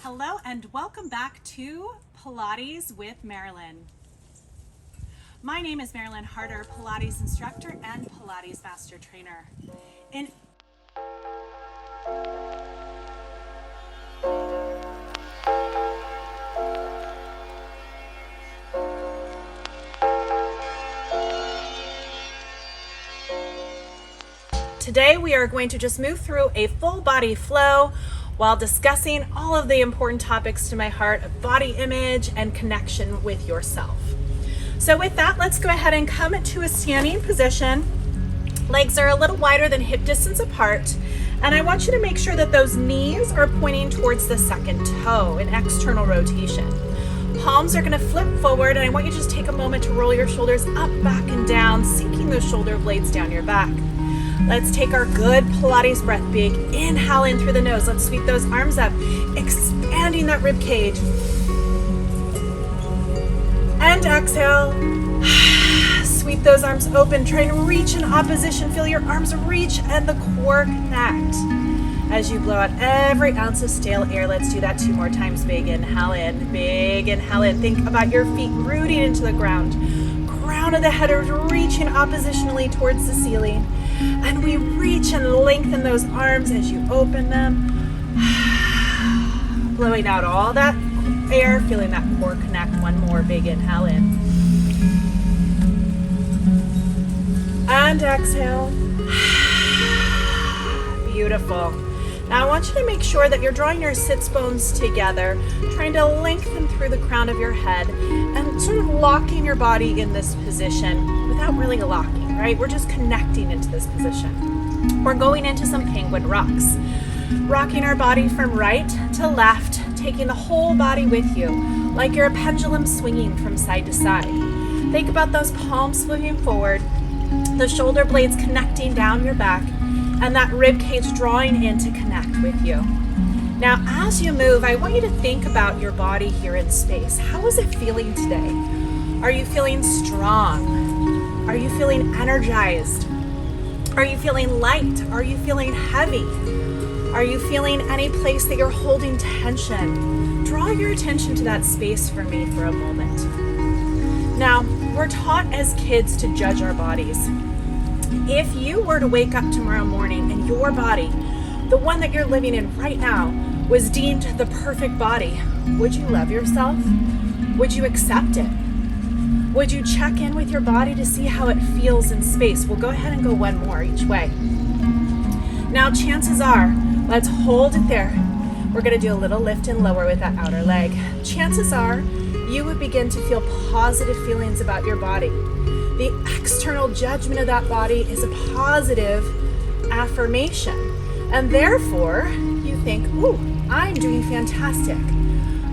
Hello and welcome back to Pilates with Marilyn. My name is Marilyn Harder, Pilates instructor and Pilates master trainer. Today we are going to just move through a full body flow while discussing all of the important topics to my heart of body image and connection with yourself. So with that, let's go ahead and come to a standing position. Legs are a little wider than hip distance apart, and I want you to make sure that those knees are pointing towards the second toe in external rotation. Palms are going to flip forward, and I want you to just take a moment to roll your shoulders up, back, and down, sinking those shoulder blades down your back. Let's take our good Pilates breath. Big inhale in through the nose. Let's sweep those arms up, expanding that rib cage. And exhale. Sweep those arms open. Try and reach in opposition. Feel your arms reach and the core connect. As you blow out every ounce of stale air, let's do that 2 more times. Big inhale in. Big inhale in. Think about your feet rooting into the ground. Crown of the head is reaching oppositionally towards the ceiling. And we reach and lengthen those arms as you open them. Blowing out all that air, feeling that core connect. One more big inhale in. And exhale. Beautiful. Now I want you to make sure that you're drawing your sits bones together, trying to lengthen through the crown of your head and sort of locking your body in this position without really locking, right? We're just connecting into this position. We're going into some penguin rocks. Rocking our body from right to left, taking the whole body with you, like you're a pendulum swinging from side to side. Think about those palms moving forward, the shoulder blades connecting down your back, and that rib cage drawing in to connect with you. Now, as you move, I want you to think about your body here in space. How is it feeling today? Are you feeling strong? Are you feeling energized? Are you feeling light? Are you feeling heavy? Are you feeling any place that you're holding tension? Draw your attention to that space for me for a moment. Now, we're taught as kids to judge our bodies. If you were to wake up tomorrow morning and your body, the one that you're living in right now, was deemed the perfect body, would you love yourself? Would you accept it? Would you check in with your body to see how it feels in space? We'll go ahead and go one more each way. Now, chances are, let's hold it there. We're going to do a little lift and lower with that outer leg. Chances are, you would begin to feel positive feelings about your body. The external judgment of that body is a positive affirmation. And therefore, you think, ooh, I'm doing fantastic.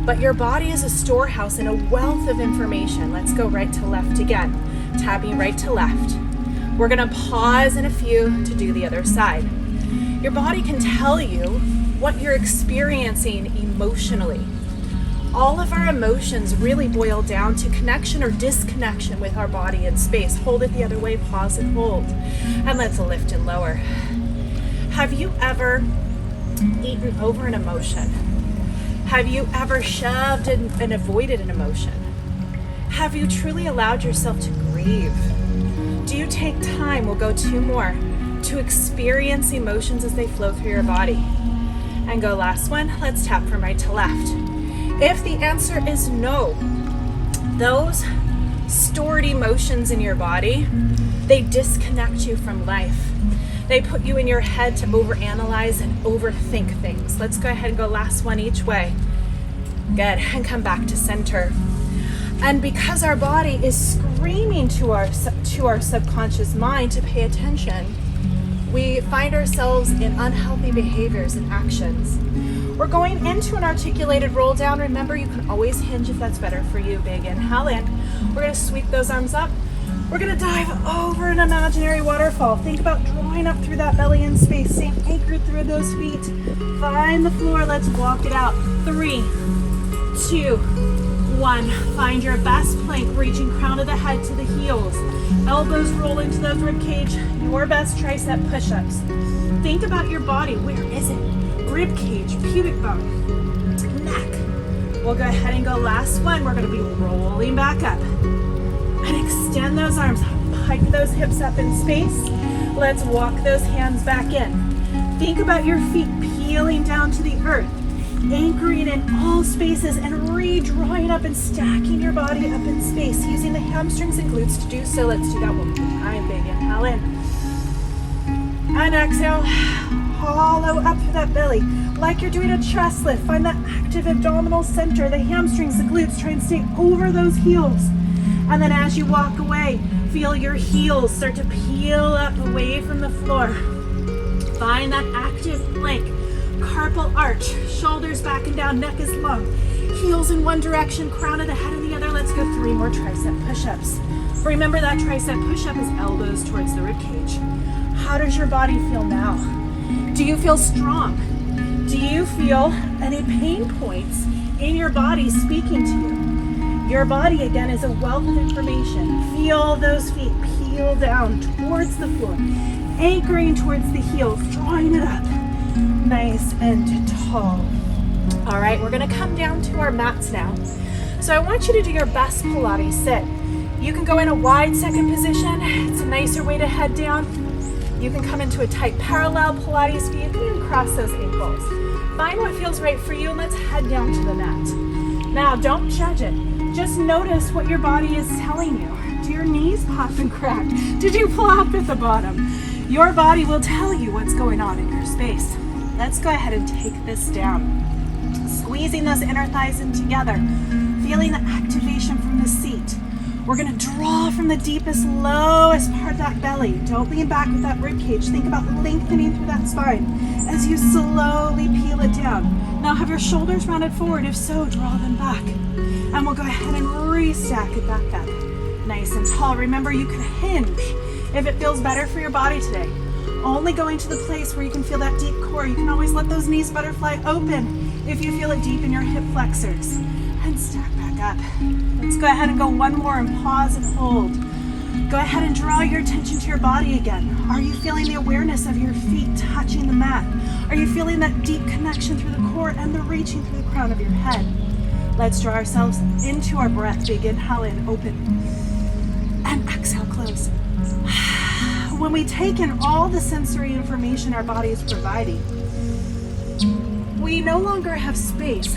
But your body is a storehouse and a wealth of information. Let's go right to left again. Tapping right to left. We're going to pause in a few to do the other side. Your body can tell you what you're experiencing emotionally. All of our emotions really boil down to connection or disconnection with our body in space. Hold it the other way, pause and hold. And let's lift and lower. Have you ever eaten over an emotion? Have you ever shoved and avoided an emotion? Have you truly allowed yourself to grieve? Do you take time, we'll go 2 more, to experience emotions as they flow through your body? And go last one, let's tap from right to left. If the answer is no, those stored emotions in your body, they disconnect you from life. They put you in your head to overanalyze and overthink things. Let's go ahead and go last one each way. Good, and come back to center. And because our body is screaming to our subconscious mind to pay attention, we find ourselves in unhealthy behaviors and actions. We're going into an articulated roll down. Remember, you can always hinge if that's better for you. Big inhale in. We're going to sweep those arms up. We're going to dive over an imaginary waterfall. Think about drawing up through that belly in space. Stay anchored through those feet. Find the floor. Let's walk it out. 3, 2, 1. Find your best plank, reaching crown of the head to the heels. Elbows roll into those rib cage. Your best tricep push-ups. Think about your body. Where is it? Rib cage, pubic bone, neck. We'll go ahead and go last one. We're going to be rolling back up. And extend those arms, hike those hips up in space. Let's walk those hands back in. Think about your feet peeling down to the earth, anchoring in all spaces and redrawing up and stacking your body up in space, using the hamstrings and glutes to do so. Let's do that one more time. Big inhale in. And exhale, hollow up through that belly, like you're doing a chest lift. Find that active abdominal center, the hamstrings, the glutes. Try and stay over those heels. And then as you walk away, feel your heels start to peel up away from the floor. Find that active plank, carpal arch, shoulders back and down, neck is long. Heels in one direction, crown of the head in the other. Let's go 3 more tricep push-ups. Remember that tricep push-up is elbows towards the rib cage. How does your body feel now? Do you feel strong? Do you feel any pain points in your body speaking to you? Your body, again, is a wealth of information. Feel those feet peel down towards the floor, anchoring towards the heels, drawing it up nice and tall. All right, we're gonna come down to our mats now. So I want you to do your best Pilates sit. You can go in a wide second position. It's a nicer way to head down. You can come into a tight parallel Pilates feet. You can even cross those ankles. Find what feels right for you and let's head down to the mat. Now, don't judge it. Just notice what your body is telling you. Do your knees pop and crack? Did you flop at the bottom? Your body will tell you what's going on in your space. Let's go ahead and take this down. Squeezing those inner thighs in together. Feeling the activation from the seat. We're going to draw from the deepest, lowest part of that belly. Don't lean back with that rib cage. Think about lengthening through that spine as you slowly peel it down. Now have your shoulders rounded forward. If so, draw them back. And we'll go ahead and restack it back up. Nice and tall. Remember, you can hinge if it feels better for your body today. Only going to the place where you can feel that deep core. You can always let those knees butterfly open if you feel it deep in your hip flexors. And stack back up. Let's go ahead and go one more and pause and hold. Go ahead and draw your attention to your body again. Are you feeling the awareness of your feet touching the mat? Are you feeling that deep connection through the core and the reaching through the crown of your head? Let's draw ourselves into our breath. Big inhale in, open. And exhale, close. When we take in all the sensory information our body is providing, we no longer have space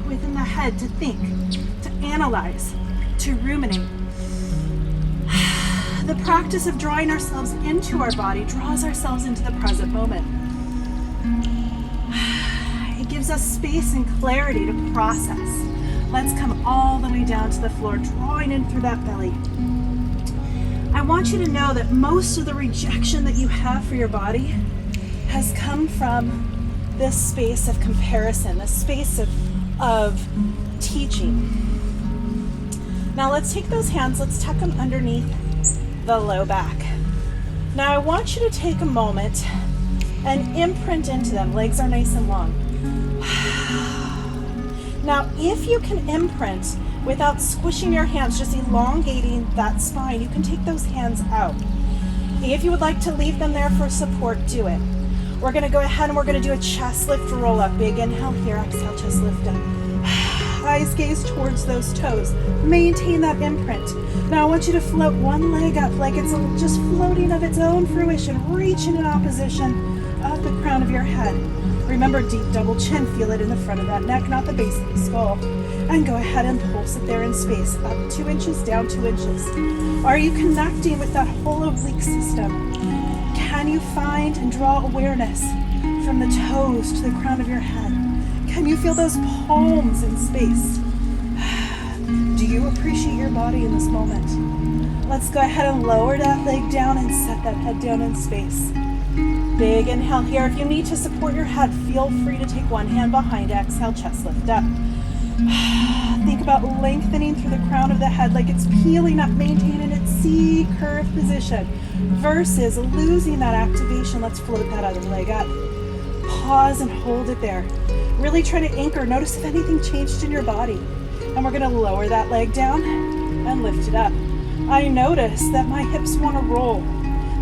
within the head to think, to analyze, to ruminate. The practice of drawing ourselves into our body draws ourselves into the present moment. It gives us space and clarity to process. Let's come all the way down to the floor, drawing in through that belly. I want you to know that most of the rejection that you have for your body has come from this space of comparison, this space of teaching. Now let's take those hands, let's tuck them underneath the low back. Now I want you to take a moment and imprint into them. Legs are nice and long. Now if you can imprint without squishing your hands, just elongating that spine, you can take those hands out. If you would like to leave them there for support, do it. We're going to go ahead and we're going to do a chest lift roll up. Big inhale here, exhale, chest lift up. Eyes gaze towards those toes. Maintain that imprint. Now I want you to float one leg up like it's just floating of its own fruition. Reach in opposition of the crown of your head. Remember, deep double chin. Feel it in the front of that neck, not the base of the skull. And go ahead and pulse it there in space. Up 2 inches, down 2 inches. Are you connecting with that whole oblique system? Can you find and draw awareness from the toes to the crown of your head? Can you feel those palms in space? Do you appreciate your body in this moment? Let's go ahead and lower that leg down and set that head down in space. Big inhale here. If you need to support your head, feel free to take one hand behind. Exhale, chest lift up. Think about lengthening through the crown of the head like it's peeling up, maintaining its C curve position versus losing that activation. Let's float that other leg up. Pause and hold it there. Really try to anchor. Notice if anything changed in your body. And we're going to lower that leg down and lift it up. I notice that my hips want to roll.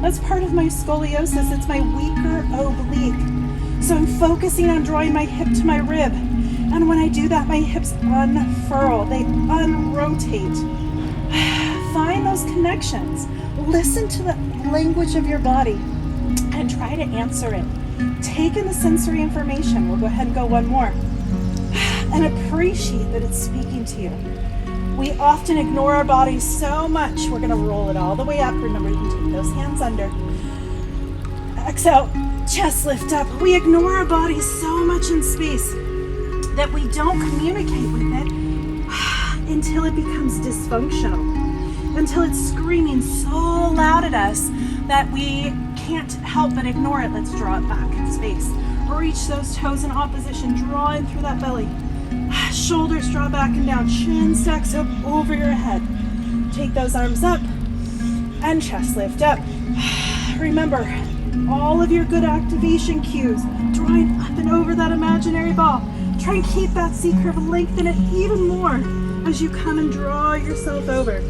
That's part of my scoliosis. It's my weaker oblique. So I'm focusing on drawing my hip to my rib And when I do that, my hips unfurl, they unrotate. Find those connections. Listen to the language of your body and try to answer it. Take in the sensory information. We'll go ahead and go one more. And appreciate that it's speaking to you. We often ignore our bodies so much. We're going to roll it all the way up. Remember, you can take those hands under. Exhale, chest lift up. We ignore our bodies so much in space that we don't communicate with it until it becomes dysfunctional, until it's screaming so loud at us that we can't help but ignore it. Let's draw it back in space. Reach those toes in opposition, draw in through that belly. Shoulders draw back and down, chin stacks up over your head. Take those arms up and chest lift up. Remember, all of your good activation cues, drawing up and over that imaginary ball. Try and keep that C curve, lengthen it even more as you come and draw yourself over.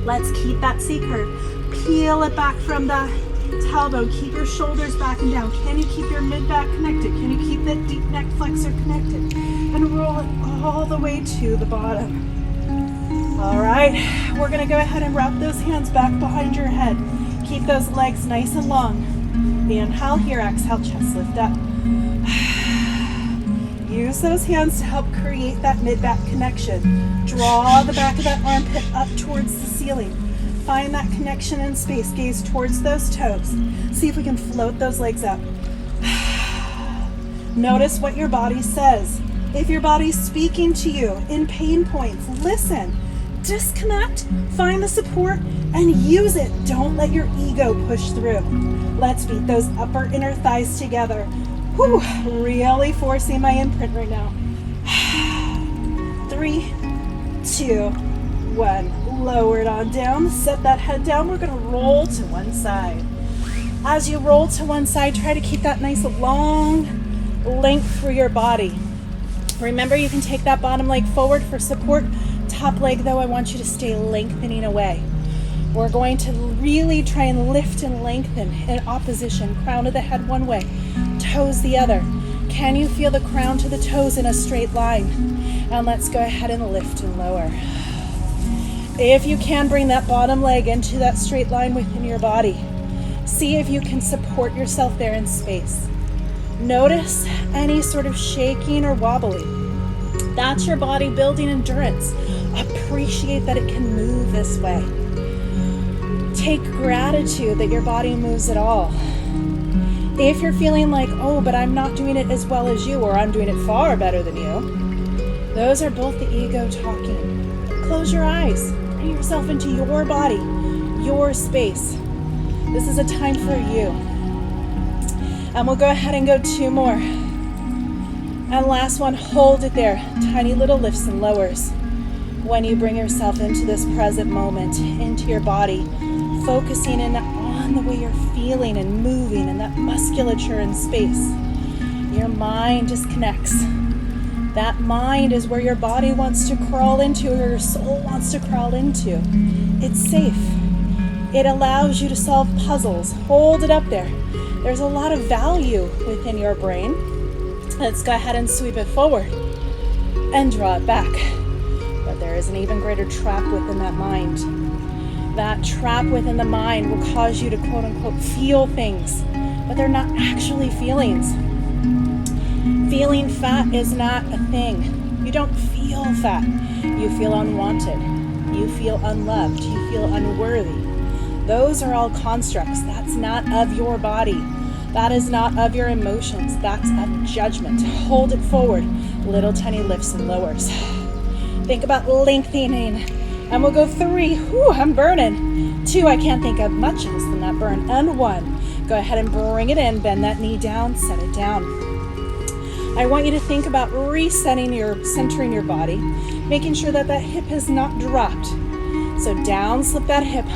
Let's keep that C curve. Peel it back from the tailbone. Keep your shoulders back and down. Can you keep your mid-back connected? Can you keep that deep neck flexor connected? And roll it all the way to the bottom. All right, we're gonna go ahead and wrap those hands back behind your head. Keep those legs nice and long. Inhale here, exhale, chest lift up. Use those hands to help create that mid-back connection. Draw the back of that armpit up towards the ceiling. Find that connection in space. Gaze towards those toes. See if we can float those legs up. Notice what your body says. If your body's speaking to you in pain points, listen. Disconnect, find the support, and use it. Don't let your ego push through. Let's beat those upper inner thighs together. Whew, really forcing my imprint right now. 3, 2, 1. Lower it on down. Set that head down. We're going to roll to one side. As you roll to one side, try to keep that nice long length through your body. Remember, you can take that bottom leg forward for support. Top leg, though, I want you to stay lengthening away. We're going to really try and lift and lengthen in opposition. Crown of the head one way, toes the other. Can you feel the crown to the toes in a straight line? And let's go ahead and lift and lower. If you can, bring that bottom leg into that straight line within your body. See if you can support yourself there in space. Notice any sort of shaking or wobbling. That's your body building endurance. Appreciate that it can move this way. Take gratitude that your body moves at all. If you're feeling like, oh, but I'm not doing it as well as you, or I'm doing it far better than you, those are both the ego talking. Close your eyes. Bring yourself into your body, your space. This is a time for you. And we'll go ahead and go 2 more. And last one, hold it there. Tiny little lifts and lowers. When you bring yourself into this present moment, into your body, focusing in on the way you're feeling and moving and that musculature in space. Your mind disconnects. That mind is where your body wants to crawl into, or your soul wants to crawl into. It's safe. It allows you to solve puzzles. Hold it up there. There's a lot of value within your brain. Let's go ahead and sweep it forward and draw it back. But there is an even greater trap within that mind. That trap within the mind will cause you to quote unquote feel things, but they're not actually feelings. Feeling fat is not a thing. You don't feel fat. You feel unwanted. You feel unloved. You feel unworthy. Those are all constructs. That's not of your body. That is not of your emotions. That's of judgment. Hold it forward. Little tiny lifts and lowers. Think about lengthening. And we'll go 3. Whew, I'm burning. 2, I can't think of much else than that burn. And 1. Go ahead and bring it in. Bend that knee down. Set it down. I want you to think about centering your body, making sure that that hip has not dropped. So down, slip that hip.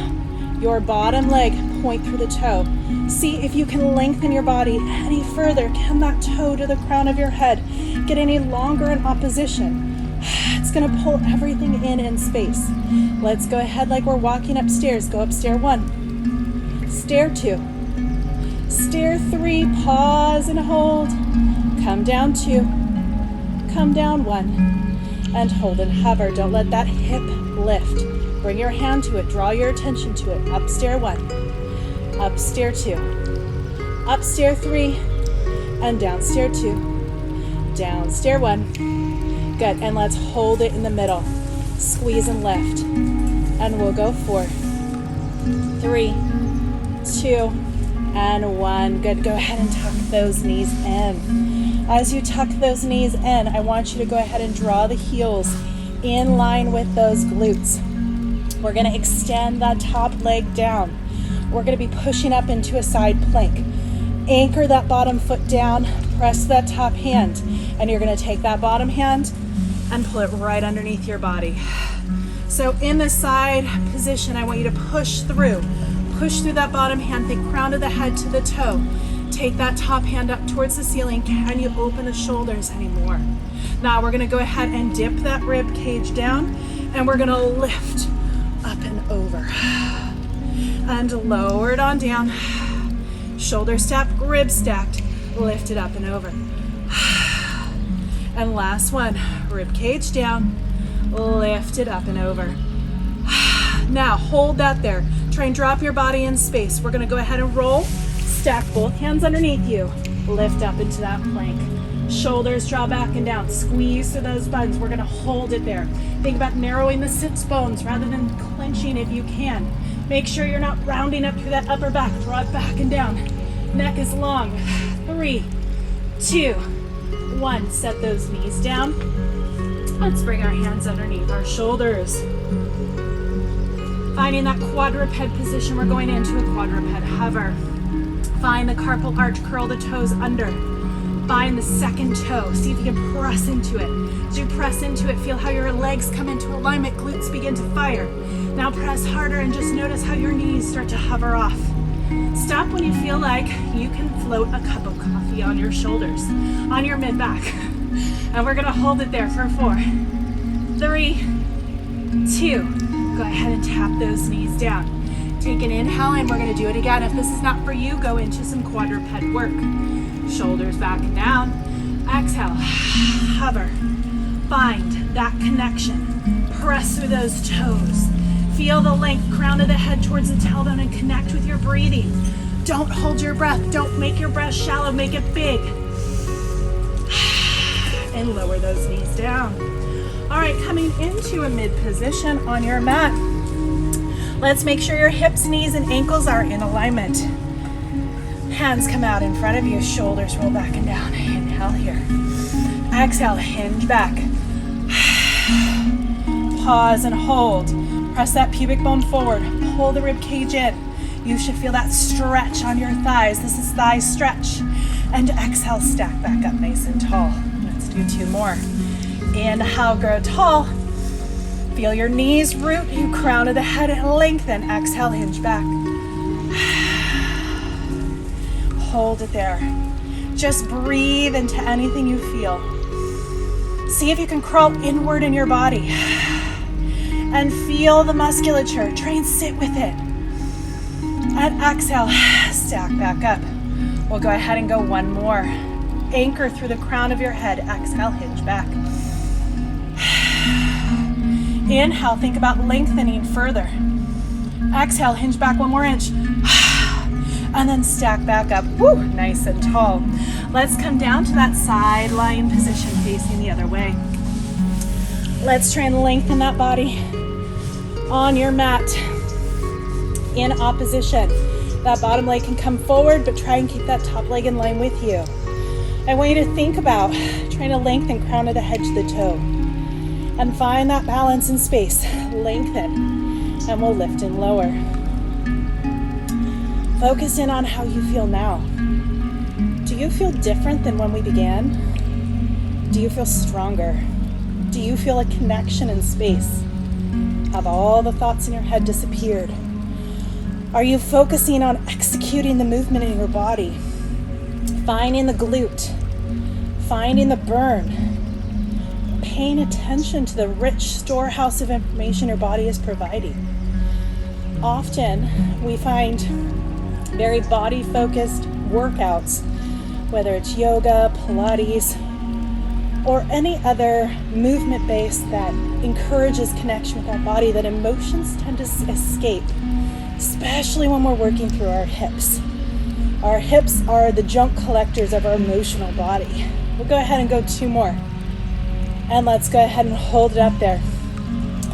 Your bottom leg, point through the toe. See if you can lengthen your body any further. Can that toe to the crown of your head get any longer in opposition? It's going to pull everything in space. Let's go ahead like we're walking upstairs. Go up stair 1. Stair 2. Stair 3. Pause and hold. Come down 2. Come on down, 1, and hold and hover. Don't let that hip lift. Bring your hand to it, draw your attention to it. Up stair 1, up stair 2, up stair 3, and down stair 2, down stair 1. Good, and let's hold it in the middle. Squeeze and lift, and we'll go 4, 3, 2, and 1. Good, go ahead and tuck those knees in. As you tuck those knees in, I want you to go ahead and draw the heels in line with those glutes. We're gonna extend that top leg down. We're gonna be pushing up into a side plank. Anchor that bottom foot down, press that top hand, and you're gonna take that bottom hand and pull it right underneath your body. So in the side position, I want you to push through that bottom hand, think crown of the head to the toe. Take that top hand up towards the ceiling. Can you open the shoulders anymore? Now we're gonna go ahead and dip that rib cage down, and we're gonna lift up and over. And lower it on down. Shoulder stacked, rib stacked. Lift it up and over. And last one, rib cage down. Lift it up and over. Now hold that there. Try and drop your body in space. We're gonna go ahead and roll. Stack both hands underneath you. Lift up into that plank. Shoulders draw back and down. Squeeze through those buns. We're gonna hold it there. Think about narrowing the sits bones rather than clenching if you can. Make sure you're not rounding up through that upper back. Draw it back and down. Neck is long. 3, 2, 1. Set those knees down. Let's bring our hands underneath our shoulders. Finding that quadruped position, we're going into a quadruped hover. Find the carpal arch, curl the toes under. Find the second toe. See if you can press into it. As you press into it, feel how your legs come into alignment, glutes begin to fire. Now press harder and just notice how your knees start to hover off. Stop when you feel like you can float a cup of coffee on your shoulders, on your mid-back. And we're gonna hold it there for 4, 3, 2. Go ahead and tap those knees down. Take an inhale, and we're gonna do it again. If this is not for you, go into some quadruped work. Shoulders back and down. Exhale, hover. Find that connection. Press through those toes. Feel the length, crown of the head towards the tailbone, and connect with your breathing. Don't hold your breath. Don't make your breath shallow, make it big. And lower those knees down. All right, coming into a mid position on your mat. Let's make sure your hips, knees, and ankles are in alignment. Hands come out in front of you, shoulders roll back and down. Inhale here. Exhale, hinge back. Pause and hold. Press that pubic bone forward. Pull the rib cage in. You should feel that stretch on your thighs. This is thigh stretch. And exhale, stack back up nice and tall. Let's do 2 more. Inhale, grow tall. Feel your knees root, you crown of the head and lengthen. Exhale, hinge back. Hold it there. Just breathe into anything you feel. See if you can crawl inward in your body and feel the musculature. Try and sit with it. And exhale, stack back up. We'll go ahead and go 1 more. Anchor through the crown of your head. Exhale, hinge back. Inhale, think about lengthening further. Exhale, hinge back 1 more inch. And then stack back up. Woo, nice and tall. Let's come down to that side lying position facing the other way. Let's try and lengthen that body on your mat in opposition. That bottom leg can come forward, but try and keep that top leg in line with you. I want you to think about trying to lengthen crown of the head to the toe and find that balance in space. Lengthen, and we'll lift and lower. Focus in on how you feel now. Do you feel different than when we began? Do you feel stronger? Do you feel a connection in space? Have all the thoughts in your head disappeared? Are you focusing on executing the movement in your body? Finding the glute, finding the burn, paying attention to the rich storehouse of information your body is providing. Often we find very body-focused workouts, whether it's yoga, Pilates, or any other movement base that encourages connection with our body that emotions tend to escape, especially when we're working through our hips. Our hips are the junk collectors of our emotional body. We'll go ahead and go 2 more. And let's go ahead and hold it up there.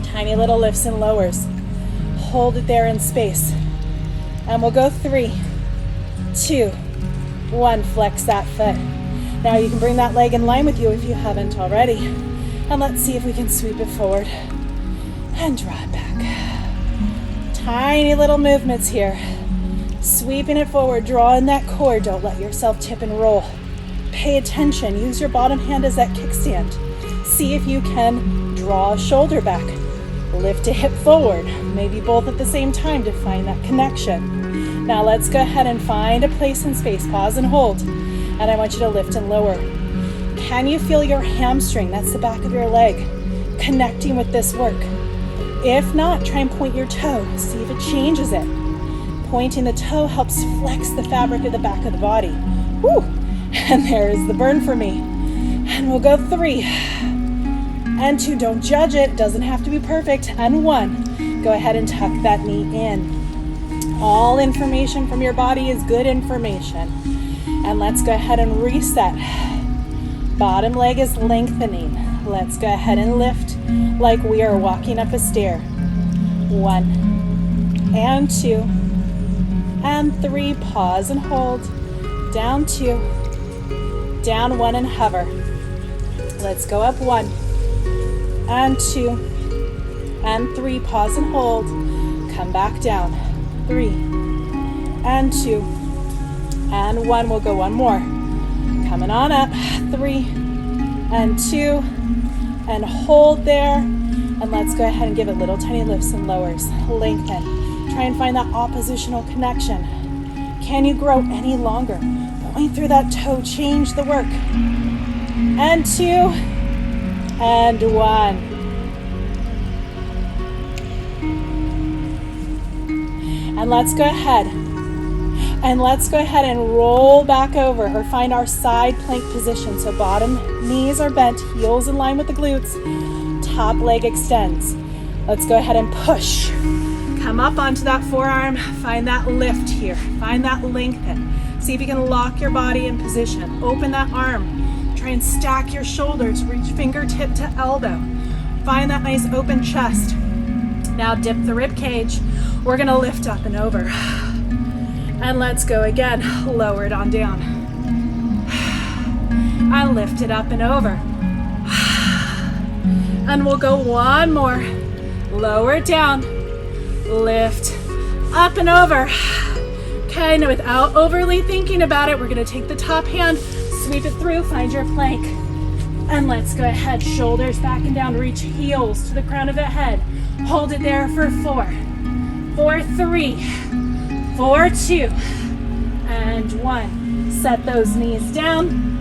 Tiny little lifts and lowers. Hold it there in space. And we'll go 3, 2, 1. Flex that foot. Now you can bring that leg in line with you if you haven't already. And let's see if we can sweep it forward and draw it back. Tiny little movements here. Sweeping it forward, draw in that core. Don't let yourself tip and roll. Pay attention. Use your bottom hand as that kickstand. See if you can draw a shoulder back. Lift a hip forward, maybe both at the same time to find that connection. Now let's go ahead and find a place in space. Pause and hold. And I want you to lift and lower. Can you feel your hamstring? That's the back of your leg, connecting with this work. If not, try and point your toe. See if it changes it. Pointing the toe helps flex the fabric of the back of the body. Woo! And there is the burn for me. And we'll go 3 and 2. Don't judge it. It doesn't have to be perfect. And 1. Go ahead and tuck that knee in. All information from your body is good information. And let's go ahead and reset. Bottom leg is lengthening. Let's go ahead and lift like we are walking up a stair. 1 and 2 and 3. Pause and hold. Down 2, down 1 and hover. Let's go up 1 and 2 and 3. Pause and hold. Come back down. 3 and 2 and 1. We'll go 1 more. Coming on up. 3 and 2 and hold there. And let's go ahead and give it little tiny lifts and lowers. Lengthen. Try and find that oppositional connection. Can you grow any longer? Point through that toe. Change the work. And 2 and 1. And let's go ahead. And let's go ahead and roll back over or find our side plank position. So bottom knees are bent, heels in line with the glutes, top leg extends. Let's go ahead and push. Come up onto that forearm, find that lift here, find that lengthen. See if you can lock your body in position. Open that arm, try and stack your shoulders, reach fingertip to elbow. Find that nice open chest. Now dip the rib cage. We're gonna lift up and over. And let's go again, lower it on down. And lift it up and over. And we'll go 1 more. Lower it down, lift, up and over. Okay, now without overly thinking about it, we're gonna take the top hand, sweep it through, find your plank. And let's go ahead, shoulders back and down, reach heels to the crown of the head. Hold it there for 4, 4, 3, 4, 2, and 1. Set those knees down.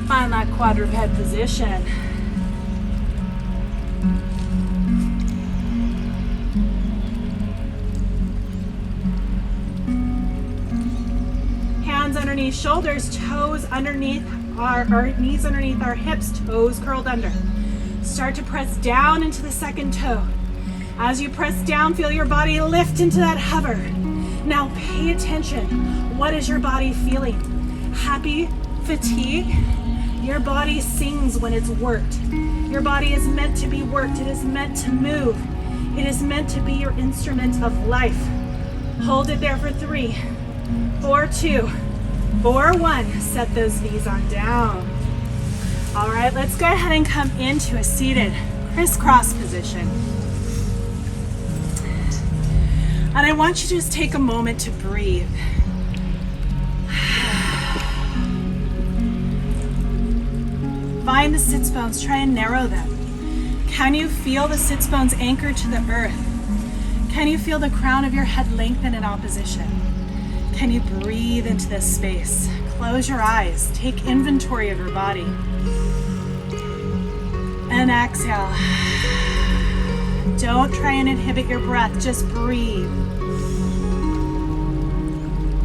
Find that quadruped position. Hands underneath shoulders, toes underneath our knees underneath our hips, toes curled under. Start to press down into the second toe. As you press down, feel your body lift into that hover. Now pay attention. What is your body feeling? Happy? Fatigue? Your body sings when it's worked. Your body is meant to be worked. It is meant to move. It is meant to be your instrument of life. Hold it there for 3, 4, 2, 4, 1. Set those knees on down. All right, let's go ahead and come into a seated crisscross position. And I want you to just take a moment to breathe. Find the sits bones, try and narrow them. Can you feel the sits bones anchored to the earth? Can you feel the crown of your head lengthen in opposition? Can you breathe into this space? Close your eyes, take inventory of your body. And exhale. Don't try and inhibit your breath, just breathe.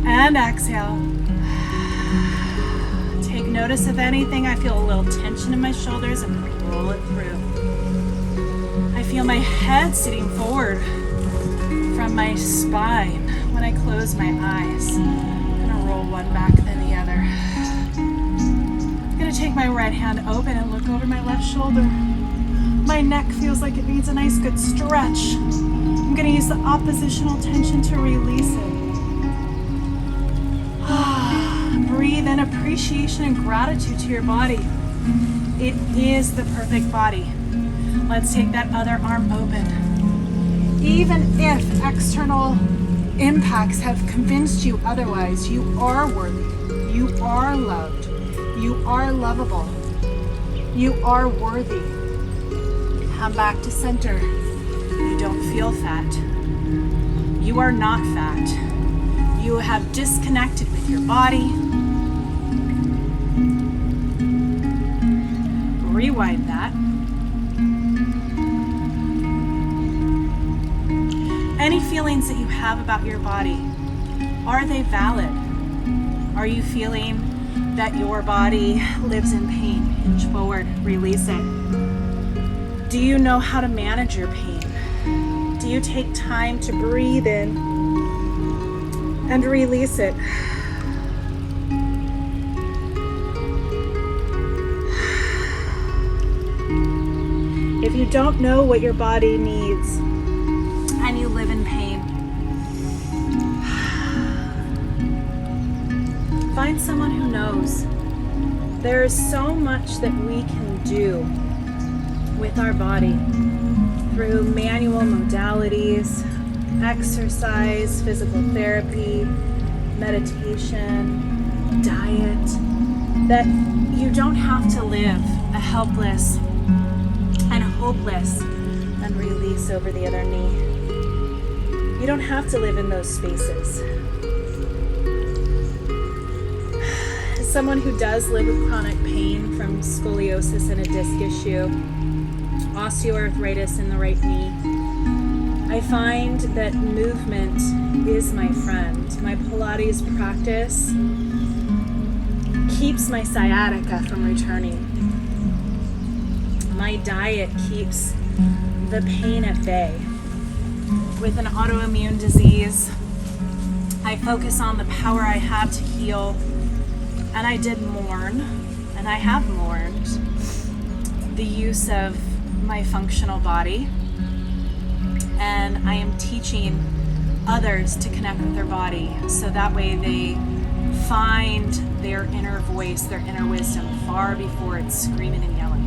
And exhale. Take notice if anything, I feel a little tension in my shoulders. I'm going to roll it through. I feel my head sitting forward from my spine when I close my eyes. I'm going to roll one back then the other. I'm going to take my right hand open and look over my left shoulder. My neck feels like it needs a nice good stretch. I'm going to use the oppositional tension to release it. Breathe in appreciation and gratitude to your body. It is the perfect body. Let's take that other arm open. Even if external impacts have convinced you otherwise, you are worthy. You are loved. You are lovable. You are worthy. Come back to center. You don't feel fat. You are not fat. You have disconnected with your body. Rewind that. Any feelings that you have about your body, are they valid? Are you feeling that your body lives in pain? Inch forward, release it. Do you know how to manage your pain? Do you take time to breathe in and release it? If you don't know what your body needs and you live in pain, find someone who knows. There is so much that we can do with our body through manual modalities, exercise, physical therapy, meditation, diet, that you don't have to live a helpless and hopeless and release over the other knee. You don't have to live in those spaces. As someone who does live with chronic pain from scoliosis and a disc issue, osteoarthritis in the right knee, I find that movement is my friend. My Pilates practice keeps my sciatica from returning. My diet keeps the pain at bay. With an autoimmune disease, I focus on the power I have to heal, and I did mourn, and I have mourned the use of my functional body, and I am teaching others to connect with their body so that way they find their inner voice, their inner wisdom far before it's screaming and yelling.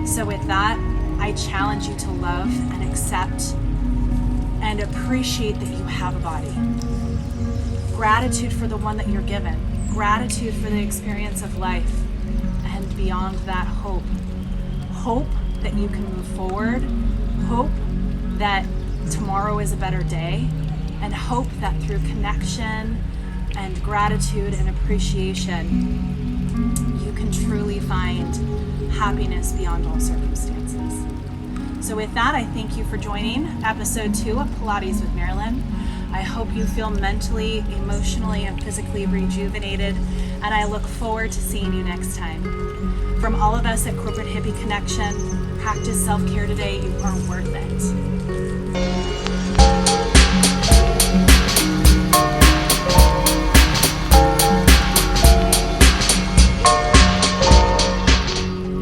So with that, I challenge you to love and accept and appreciate that you have a body. Gratitude for the one that you're given. Gratitude for the experience of life. And beyond that, hope. Hope that you can move forward. Hope that tomorrow is a better day. And hope that through connection and gratitude and appreciation, you can truly find happiness beyond all circumstances. So with that, I thank you for joining episode 2 of Pilates with Marilyn. I hope you feel mentally, emotionally, and physically rejuvenated, and I look forward to seeing you next time. From all of us at Corporate Hippie Connection, practice self-care today. You are worth it.